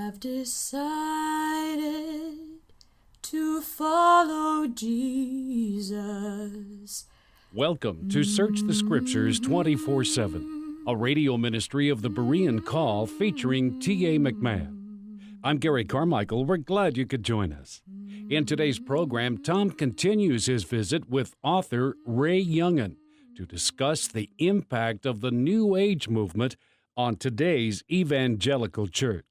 have decided to follow Jesus. Welcome to Search the Scriptures 24/7, a radio ministry of the Berean Call featuring T.A. McMahon. I'm Gary Carmichael. We're glad you could join us. In today's program, Tom continues his visit with author Ray Yungen to discuss the impact of the New Age movement on today's evangelical church.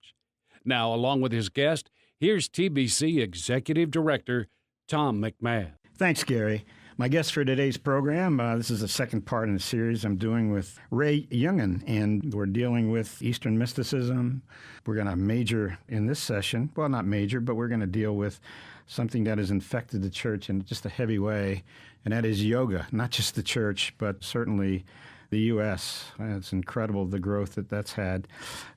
Now, along with his guest, here's TBC Executive Director Tom McMahon. Thanks, Gary. My guest for today's program, this is the second part in the series I'm doing with Ray Yungen, and we're dealing with Eastern mysticism. We're going to major in this session, well, not major, but we're going to deal with something that has infected the church in just a heavy way, and that is yoga, not just the church, but certainly the U.S. It's incredible the growth that's had.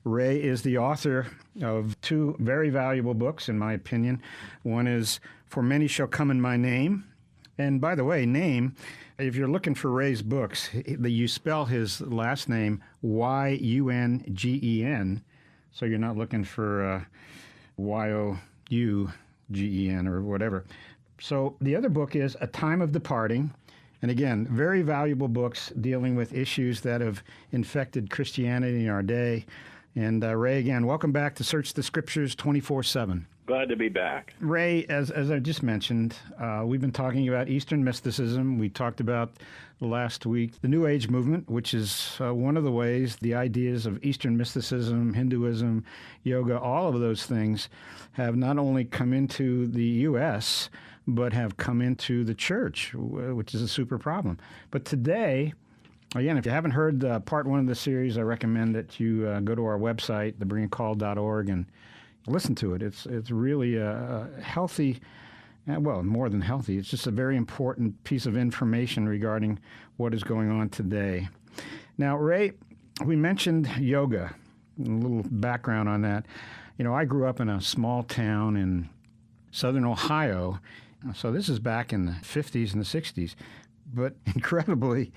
Ray is the author of two very valuable books, in my opinion. One is For Many Shall Come in My Name. And by the way, name, if you're looking for Ray's books, you spell his last name Yungen, so you're not looking for Yougen or whatever. So the other book is A Time of Departing. And again, very valuable books dealing with issues that have infected Christianity in our day. And Ray, again, welcome back to Search the Scriptures 24/7. Glad to be back. Ray, as I just mentioned, we've been talking about Eastern mysticism. We talked about last week the New Age movement, which is one of the ways the ideas of Eastern mysticism, Hinduism, yoga, all of those things have not only come into the U.S., but have come into the church, which is a super problem. But today, again, if you haven't heard part one of the series, I recommend that you go to our website, thebereancall.org, and listen to it. It's really a healthy, well, more than healthy. It's just a very important piece of information regarding what is going on today. Now, Ray, we mentioned yoga, a little background on that. You know, I grew up in a small town in southern Ohio, so this is back in the 50s and the 60s. But incredibly,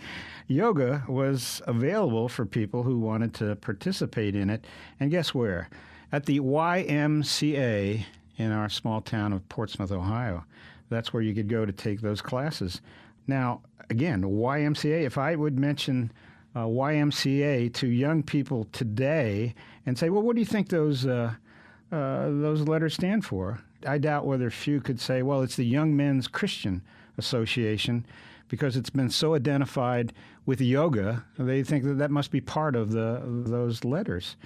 yoga was available for people who wanted to participate in it. And guess where? At the YMCA in our small town of Portsmouth, Ohio. That's where you could go to take those classes. Now, again, YMCA, if I would mention YMCA to young people today and say, well, what do you think those letters stand for? I doubt whether few could say, well, it's the Young Men's Christian Association, because it's been so identified with yoga, they think that must be part of those letters.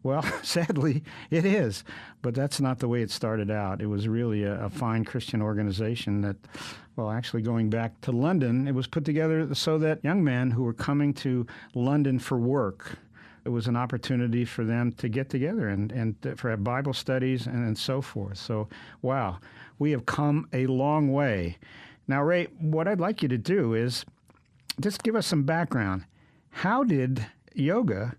Well, sadly, it is, but that's not the way it started out. It was really a fine Christian organization that, well, actually going back to London, it was put together so that young men who were coming to London for work, it was an opportunity for them to get together and for Bible studies and so forth. So, wow, we have come a long way. Now, Ray, what I'd like you to do is just give us some background. How did yoga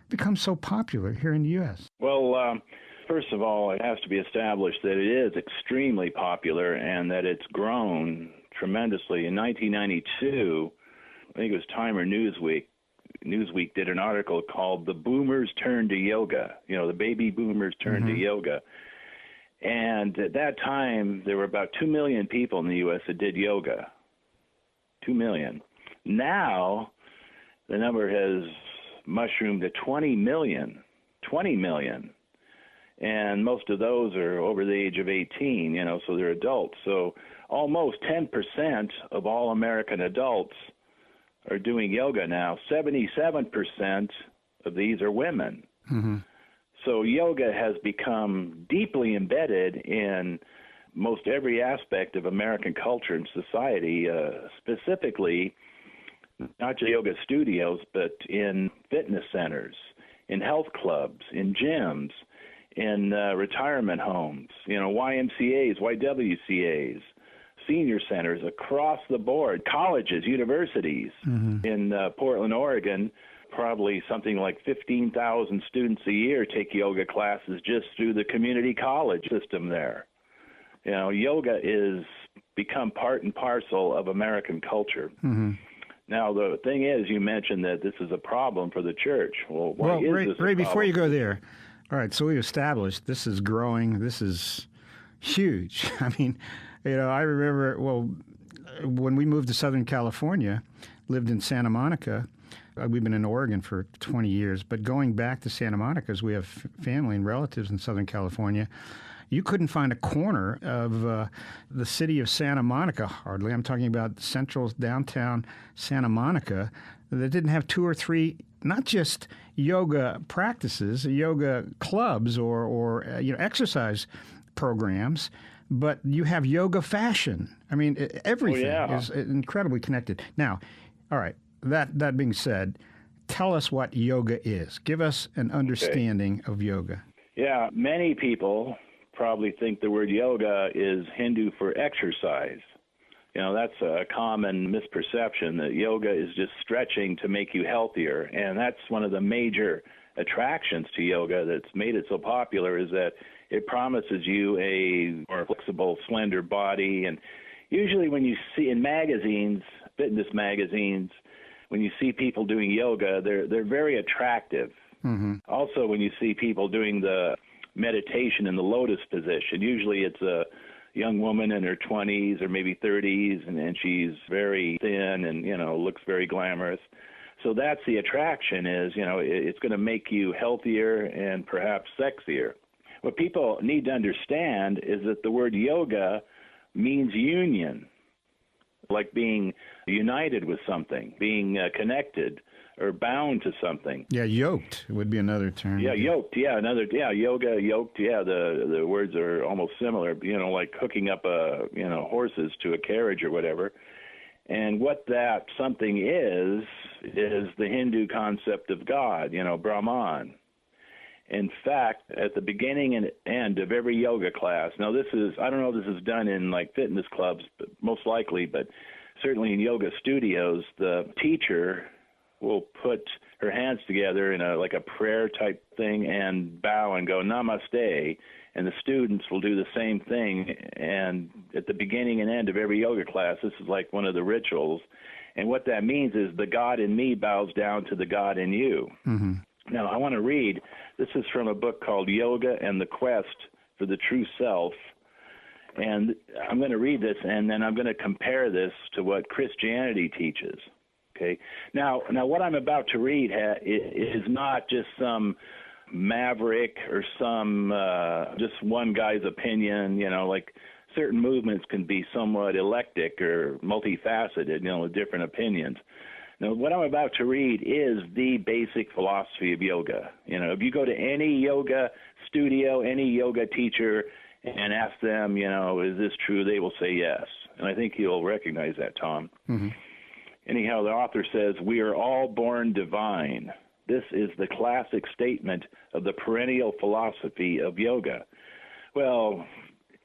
become so popular here in the U.S.? Well, first of all, it has to be established that it is extremely popular and that it's grown tremendously. In 1992, I think it was Time or Newsweek did an article called The Boomers Turn to Yoga. You know, the baby boomers turn to yoga. And at that time, there were about 2 million people in the U.S. that did yoga. 2 million. Now, the number has mushroomed to 20 million. 20 million. And most of those are over the age of 18, you know, so they're adults. So almost 10% of all American adults are doing yoga now. 77% of these are women. Mm-hmm. So yoga has become deeply embedded in most every aspect of American culture and society, specifically not just yoga studios, but in fitness centers, in health clubs, in gyms, in retirement homes, you know, YMCAs, YWCAs, senior centers across the board, colleges, universities. Mm-hmm. In Portland, Oregon, probably something like 15,000 students a year take yoga classes just through the community college system there. You know, yoga is become part and parcel of American culture. Mm-hmm. Now, the thing is, you mentioned that this is a problem for the church. Well, why is this a Ray, before you go there, All right, so we established this is growing. This is huge. I mean, I remember, when we moved to Southern California, lived in Santa Monica. We've been in Oregon for 20 years, but going back to Santa Monica, because we have family and relatives in Southern California, you couldn't find a corner of the city of Santa Monica, hardly. I'm talking about central downtown Santa Monica, that didn't have 2 or 3, not just yoga practices, yoga clubs or exercise programs, but you have yoga fashion. I mean, everything is incredibly connected. Now, all right, that being said, tell us what yoga is. Give us an understanding of yoga. Yeah, many people probably think the word yoga is Hindu for exercise. That's a common misperception, that yoga is just stretching to make you healthier. And that's one of the major attractions to yoga that's made it so popular, is that it promises you a more flexible, slender body. And usually when you see in magazines, fitness magazines, when you see people doing yoga, they're very attractive. Mm-hmm. Also, when you see people doing the meditation in the lotus position, usually it's a young woman in her 20s or maybe 30s, and she's very thin and, looks very glamorous. So that's the attraction, is, it's going to make you healthier and perhaps sexier. What people need to understand is that the word yoga means union, like being united with something, being connected or bound to something. Yeah, yoked would be another term. Yeah, yoked. Yeah, yoga, yoked. Yeah, the words are almost similar. Like hooking up horses to a carriage or whatever. And what that something is the Hindu concept of God. Brahman. In fact, at the beginning and end of every yoga class, now I don't know if this is done in like fitness clubs, but most likely, but certainly in yoga studios, the teacher will put her hands together in a prayer type thing and bow and go namaste, and the students will do the same thing. And at the beginning and end of every yoga class, this is like one of the rituals. And what that means is the God in me bows down to the God in you. Mm-hmm. Now, I want to read, this is from a book called Yoga and the Quest for the True Self. And I'm going to read this, and then I'm going to compare this to what Christianity teaches. Okay. Now, what I'm about to read is not just some maverick or some just one guy's opinion. Like certain movements can be somewhat eclectic or multifaceted, with different opinions. Now, what I'm about to read is the basic philosophy of yoga. If you go to any yoga studio, any yoga teacher, and ask them, is this true, they will say yes. And I think you'll recognize that, Tom. Mm-hmm. Anyhow, the author says, we are all born divine. This is the classic statement of the perennial philosophy of yoga. Well,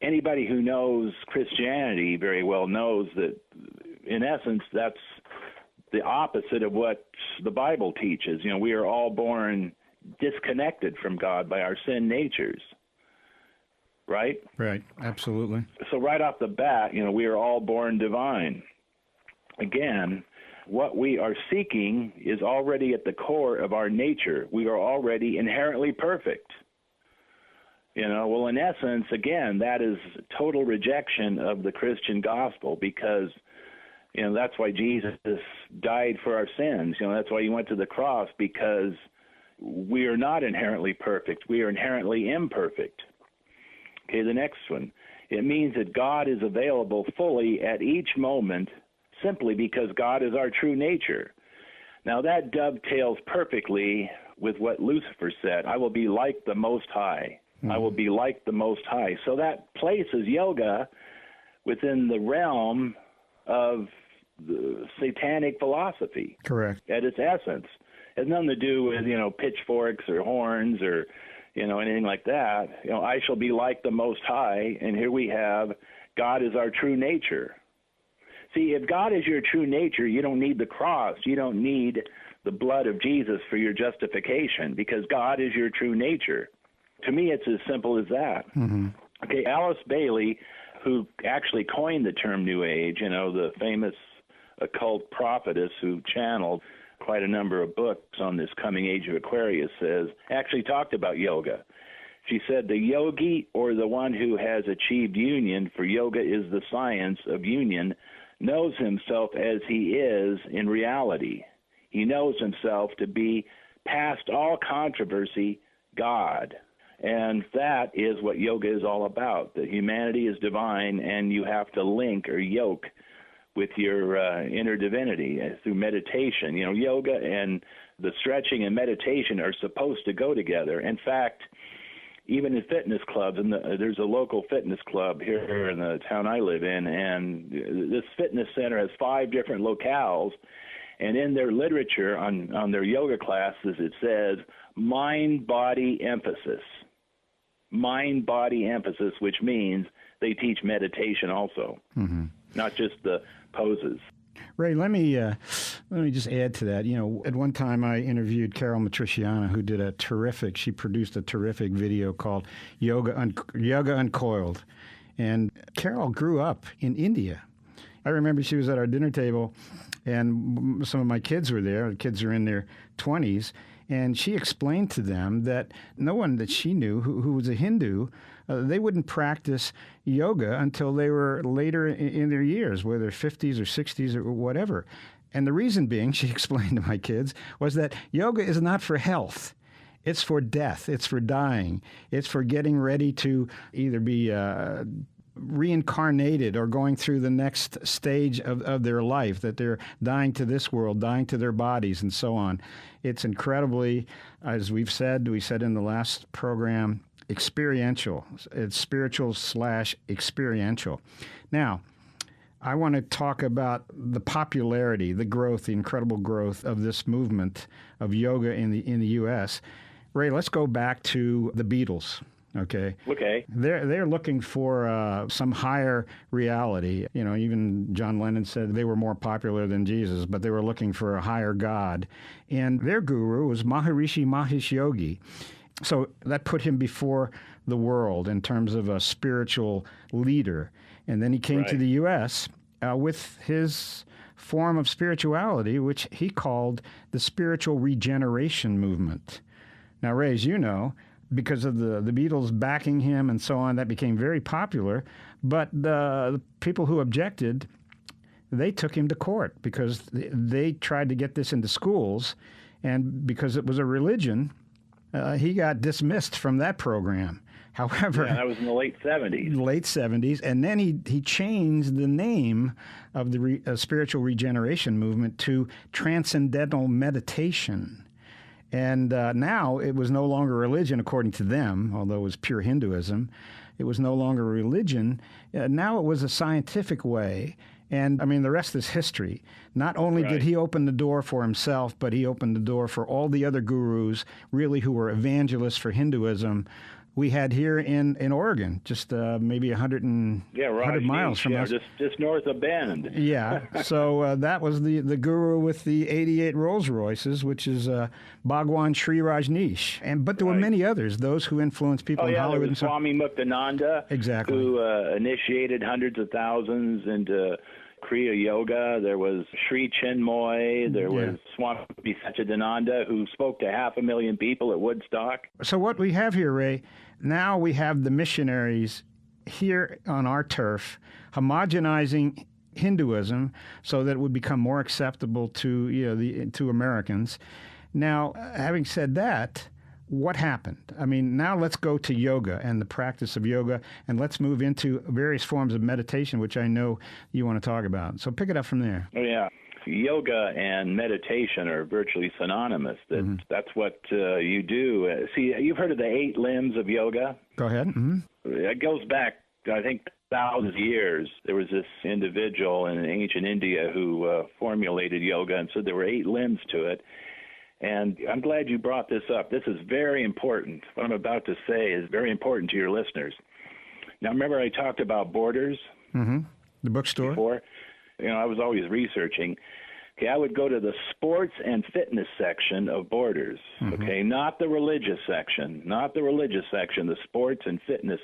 anybody who knows Christianity very well knows that, in essence, that's the opposite of what the Bible teaches. We are all born disconnected from God by our sin natures. Right? Right, absolutely. So right off the bat, we are all born divine. Again, what we are seeking is already at the core of our nature. We are already inherently perfect. Well, in essence, again, that is total rejection of the Christian gospel, because that's why Jesus died for our sins. That's why he went to the cross, because we are not inherently perfect. We are inherently imperfect. Okay, the next one. It means that God is available fully at each moment simply because God is our true nature. Now that dovetails perfectly with what Lucifer said, I will be like the Most High. I will be like the Most High. So that places yoga within the realm of the satanic philosophy. Correct. At its essence. It has nothing to do with, pitchforks or horns or, anything like that. I shall be like the Most High, and here we have God is our true nature. See, if God is your true nature, you don't need the cross. You don't need the blood of Jesus for your justification, because God is your true nature. To me, it's as simple as that. Mm-hmm. Okay, Alice Bailey, who actually coined the term New Age, the famous occult prophetess who channeled quite a number of books on this coming age of Aquarius, actually talked about yoga. She said the yogi, or the one who has achieved union, for yoga is the science of union, knows himself as he is in reality. He knows himself to be past all controversy, God. And that is what yoga is all about, that humanity is divine and you have to link or yoke with your inner divinity through meditation. You know, yoga and the stretching and meditation are supposed to go together. In fact, even in fitness clubs, and there's a local fitness club here in the town I live in, and this fitness center has 5 different locales, and in their literature on their yoga classes, it says mind-body emphasis. Mind-body emphasis, which means they teach meditation also, not just the poses. Ray, let me just add to that. You know, at one time I interviewed Carol Matriciana, who she produced a terrific video called Yoga Uncoiled. And Carol grew up in India. I remember she was at our dinner table, and some of my kids were there. The kids are in their 20s. And she explained to them that no one that she knew who was a Hindu, they wouldn't practice yoga until they were later in their years, whether 50s or 60s or whatever. And the reason being, she explained to my kids, was that yoga is not for health. It's for death. It's for dying. It's for getting ready to either be reincarnated or going through the next stage of their life, that they're dying to this world, dying to their bodies, and so on. It's incredibly, as we said in the last program, experiential. It's spiritual/experiential. Now, I want to talk about the popularity, the growth, the incredible growth of this movement of yoga in the U.S. Ray, let's go back to the Beatles. Okay. They're looking for some higher reality. You know, even John Lennon said they were more popular than Jesus, but they were looking for a higher God. And their guru was Maharishi Mahesh Yogi. So that put him before the world in terms of a spiritual leader. And then he came to the U.S. With his form of spirituality, which he called the spiritual regeneration movement. Now, Ray, as you know, because of the Beatles backing him and so on, that became very popular. But the people who objected, they took him to court because they tried to get this into schools. And because it was a religion, he got dismissed from that program. However, that was in the late 70s. And then he changed the name of the spiritual regeneration movement to Transcendental Meditation. And now it was no longer religion, according to them, although it was pure Hinduism. It was no longer religion. Now it was a scientific way. And, I mean, the rest is history. Not only did he open the door for himself, but he opened the door for all the other gurus, really, who were evangelists for Hinduism. We had here in Oregon, just maybe 100 miles from us. Just north of Bend. Yeah. So that was the guru with the 88 Rolls Royces, which is Bhagwan Sri Rajneesh. But there were many others, those who influenced people in Hollywood. There was Swami Muktananda, exactly, who initiated hundreds of thousands into Kriya Yoga. There was Sri Chinmoy. There was Swami Satchidananda, who spoke to 500,000 people at Woodstock. So what we have here, Ray, now we have the missionaries here on our turf homogenizing Hinduism so that it would become more acceptable to to Americans. Now, having said that, what happened? I mean, now let's go to yoga and the practice of yoga, and let's move into various forms of meditation, which I know you want to talk about. So pick it up from there. Oh, yeah. Yoga and meditation are virtually synonymous. That's what you do. See, you've heard of the 8 limbs of yoga? Go ahead. Mm-hmm. It goes back, I think, thousands of years. There was this individual in ancient India who formulated yoga and said there were 8 limbs to it. And I'm glad you brought this up. This is very important. What I'm about to say is very important to your listeners. Now, remember I talked about Borders? Mm-hmm. The bookstore? Before? I was always researching. Okay, I would go to the sports and fitness section of Borders. Okay, not the religious section. The sports and fitness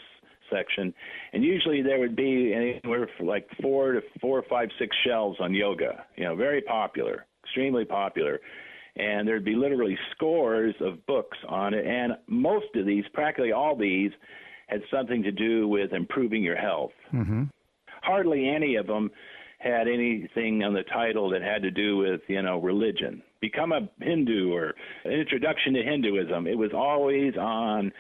section. And usually there would be anywhere from like 4 to 4, 5, 6 shelves on yoga. Very popular, extremely popular. And there'd be literally scores of books on it. And most of these, practically all these, had something to do with improving your health. Mm-hmm. Hardly any of them had anything on the title that had to do with, religion. Become a Hindu or an introduction to Hinduism. It was always on,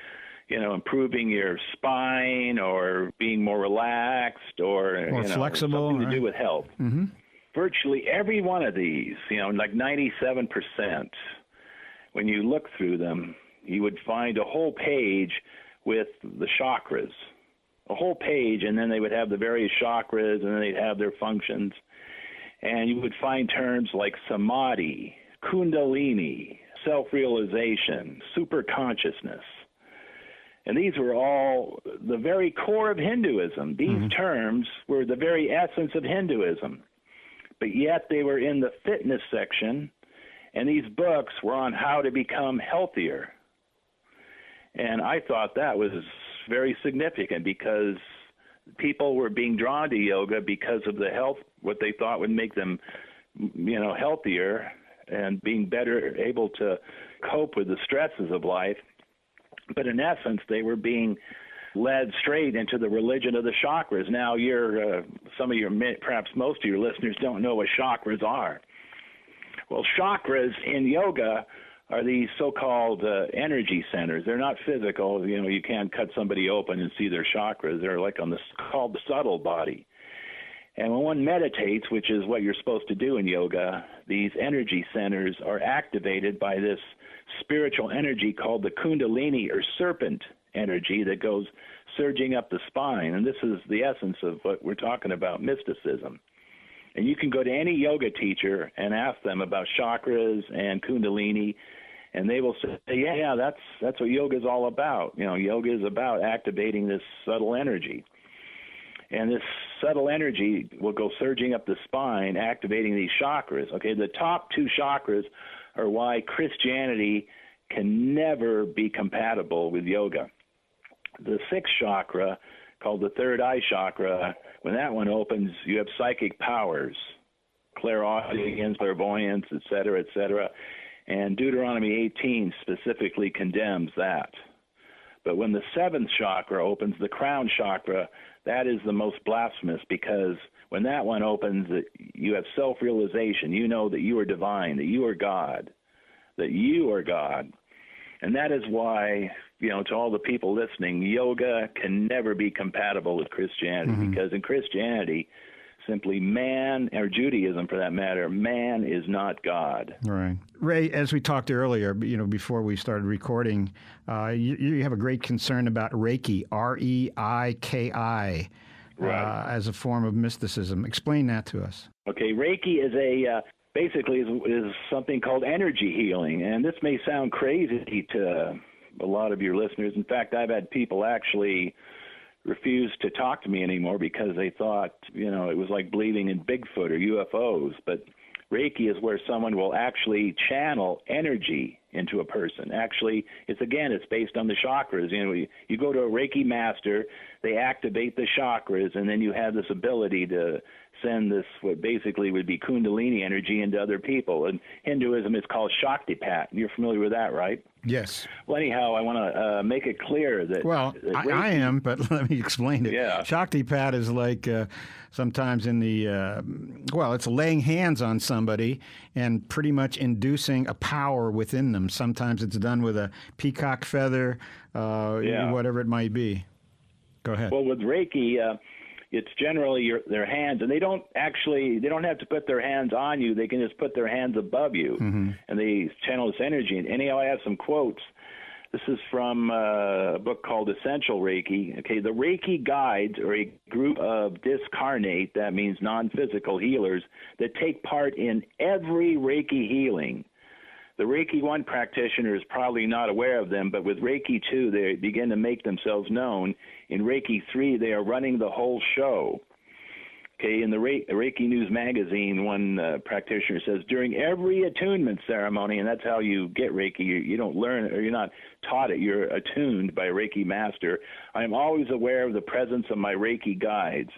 improving your spine or being more relaxed or flexible, something to do with health. Mm-hmm. Virtually every one of these, like 97%, when you look through them, you would find a whole page with the chakras. A whole page, and then they would have the various chakras, and then they'd have their functions. And you would find terms like samadhi, kundalini, self-realization, superconsciousness. And these were all the very core of Hinduism. These terms were the very essence of Hinduism. But yet they were in the fitness section, and these books were on how to become healthier. And I thought that was very significant because people were being drawn to yoga because of the health, what they thought would make them, healthier and being better able to cope with the stresses of life. But in essence, they were being led straight into the religion of the chakras. Now, perhaps most of your listeners don't know what chakras are. Well, chakras in yoga are these so-called energy centers. They're not physical. You can't cut somebody open and see their chakras. They're like called the subtle body. And when one meditates, which is what you're supposed to do in yoga, these energy centers are activated by this spiritual energy called the kundalini or serpent energy that goes surging up the spine. And this is the essence of what we're talking about, mysticism. And you can go to any yoga teacher and ask them about chakras and kundalini, and they will say, yeah, that's what yoga is all about. Yoga is about activating this subtle energy. And this subtle energy will go surging up the spine, activating these chakras. Okay, the top two chakras are why Christianity can never be compatible with yoga. The sixth chakra, called the third eye chakra, when that one opens, you have psychic powers, clairaudience, clairvoyance, et cetera, and Deuteronomy 18 specifically condemns that. But when the seventh chakra opens, the crown chakra, that is the most blasphemous, because when that one opens, you have self-realization. You know that you are divine, that you are God, And that is why, to all the people listening, yoga can never be compatible with Christianity, because in Christianity, simply man, or Judaism for that matter, man is not God. Right. Ray, as we talked earlier, before we started recording, you have a great concern about Reiki, R-E-I-K-I, as a form of mysticism. Explain that to us. Okay, Reiki is basically is something called energy healing, and this may sound crazy to a lot of your listeners. In fact, I've had people actually refuse to talk to me anymore because they thought, it was like believing in Bigfoot or UFOs. But Reiki is where someone will actually channel energy into a person. Actually, it's based on the chakras. You go to a Reiki master, they activate the chakras, and then you have this ability to send this, what basically would be Kundalini energy, into other people. And Hinduism is called Shaktipat. You're familiar with that, right? Yes. Well, anyhow, I want to make it clear that... Well, I am, but let me explain it. Yeah. Shaktipat is like sometimes in the... it's laying hands on somebody and pretty much inducing a power within them. Sometimes it's done with a peacock feather, whatever it might be. Go ahead. Well, with Reiki... it's generally their hands, and they don't have to put their hands on you. They can just put their hands above you, and they channel this energy. And anyhow, I have some quotes. This is from a book called Essential Reiki. Okay, the Reiki guides are a group of discarnate, that means non-physical healers, that take part in every Reiki healing. The Reiki 1 practitioner is probably not aware of them, but with Reiki 2, they begin to make themselves known. In Reiki 3, they are running the whole show. Okay, in the Reiki News magazine, one practitioner says, during every attunement ceremony, and that's how you get Reiki, you don't learn it, or you're not taught it, you're attuned by a Reiki master, I am always aware of the presence of my Reiki guides.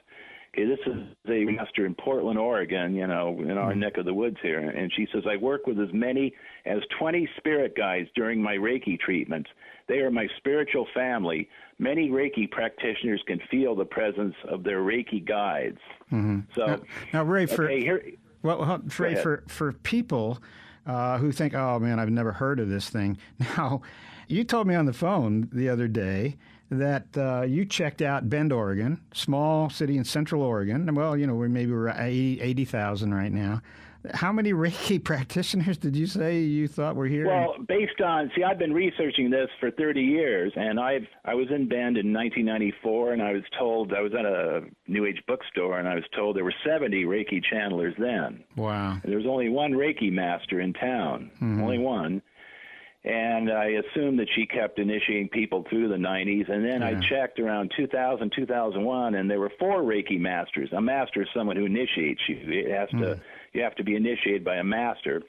Okay, this is a master in Portland, Oregon, in our neck of the woods here. And she says, I work with as many as 20 spirit guides during my Reiki treatments. They are my spiritual family. Many Reiki practitioners can feel the presence of their Reiki guides. Mm-hmm. So, now Ray, for people who think, oh, man, I've never heard of this thing. Now, you told me on the phone the other day that you checked out Bend, Oregon, small city in central Oregon. Well, we're at 80,000 right now. How many Reiki practitioners did you say you thought were here? Well, based on, I've been researching this for 30 years, and I was in Bend in 1994, and I was told, I was at a New Age bookstore, and I was told there were 70 Reiki channelers then. Wow. And there was only one Reiki master in town, only one. And I assumed that she kept initiating people through the 90s. And then I checked around 2000, 2001, and there were 4 Reiki masters. A master is someone who initiates you. You have to be initiated by a master.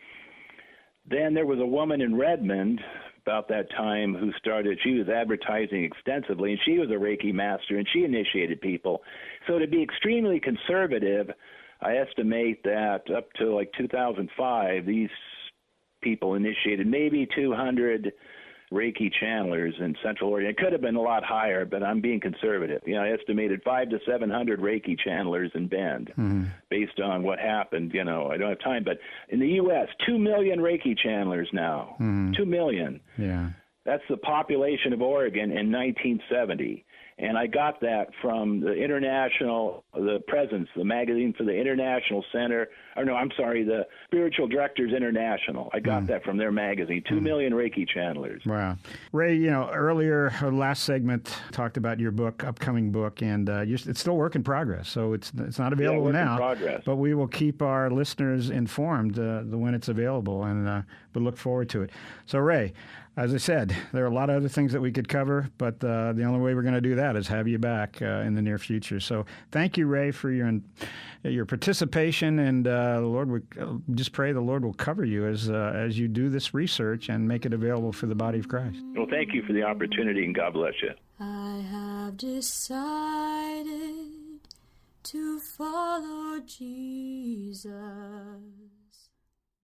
Then there was a woman in Redmond about that time who started, she was advertising extensively, and she was a Reiki master, and she initiated people. So to be extremely conservative, I estimate that up to like 2005, these people initiated maybe 200 Reiki channelers in Central Oregon. It could have been a lot higher, but I'm being conservative. I estimated 500 to 700 Reiki channelers in Bend based on what happened. I don't have time, but in the U.S., 2 million Reiki channelers now. 2 million. Yeah. That's the population of Oregon in 1970. And I got that from the Presence, the magazine for the International Center, the Spiritual Directors International. I got that from their magazine, 2 million Reiki channelers. Wow. Ray, earlier, last segment talked about your book, upcoming book, and it's still work in progress, so it's not available now. Work in progress. But we will keep our listeners informed when it's available, and we look forward to it. So, Ray, as I said, there are a lot of other things that we could cover, but the only way we're going to do that is have you back in the near future. So thank you, Ray, for your participation, and the Lord would just pray the Lord will cover you as you do this research and make it available for the body of Christ. Well, thank you for the opportunity, and God bless you. I have decided to follow Jesus.